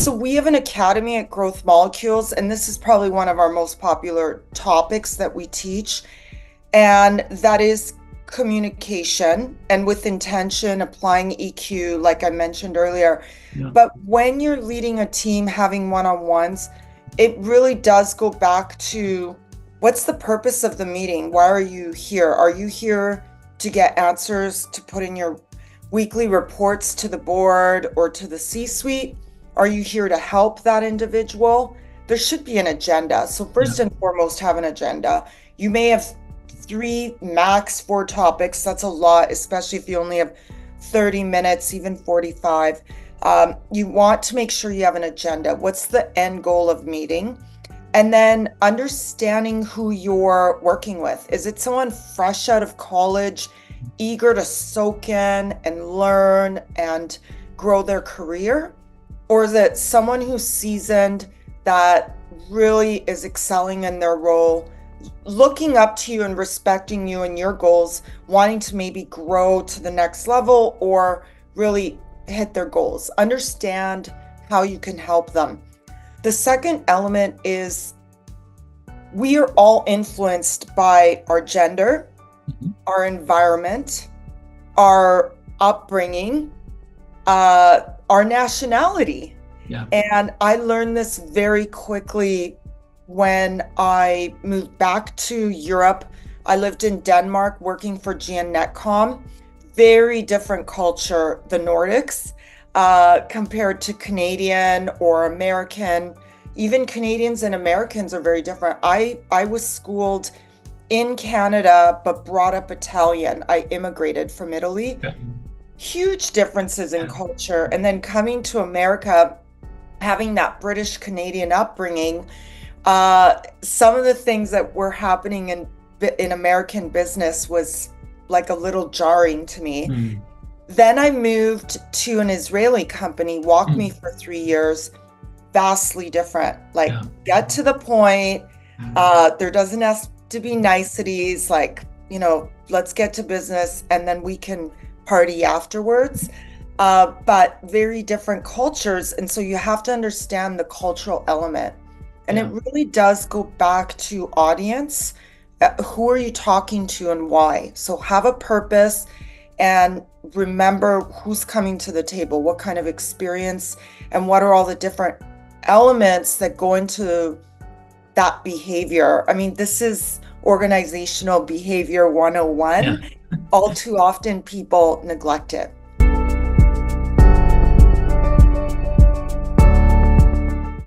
So we have an academy at Growth Molecules, and this is probably one of our most popular topics that we teach, and that is communication and with intention, applying EQ, like I mentioned earlier. Yeah. But when you're leading a team, having one-on-ones, it really does go back to what's the purpose of the meeting? Why are you here? Are you here to get answers to put in your weekly reports to the board or to the C-suite? Are you here to help that individual? There should be an agenda. So first Yeah. and foremost, have an agenda. You may have 3, max 4 topics. That's a lot, especially if you only have 30 minutes, even 45. You want to make sure you have an agenda. What's the end goal of meeting? And then understanding who you're working with. Is it someone fresh out of college, eager to soak in and learn and grow their career? Or is it someone who's seasoned that really is excelling in their role, looking up to you and respecting you and your goals, wanting to maybe grow to the next level or really hit their goals? Understand how you can help them. The second element is we are all influenced by our gender, our environment, our upbringing, our nationality. Yeah. And I learned this very quickly when I moved back to Europe. I lived in Denmark working for GN Netcom. Very different culture, the Nordics, compared to Canadian or American. Even Canadians and Americans are very different. I was schooled in Canada, but brought up Italian. I immigrated from Italy. Yeah. Huge differences in culture. And then coming to America, having that British Canadian upbringing, some of the things that were happening in American business was like a little jarring to me. Then I moved to an Israeli company, walked me for 3 years, vastly different. Like, get to the point. There doesn't have to be niceties, like, let's get to business and then we can party afterwards. But very different cultures. And so you have to understand the cultural element. And it really does go back to audience. Who are you talking to and why? So have a purpose and remember who's coming to the table, what kind of experience, and what are all the different elements that go into that behavior. I mean, this is organizational behavior 101. All too often people neglect it.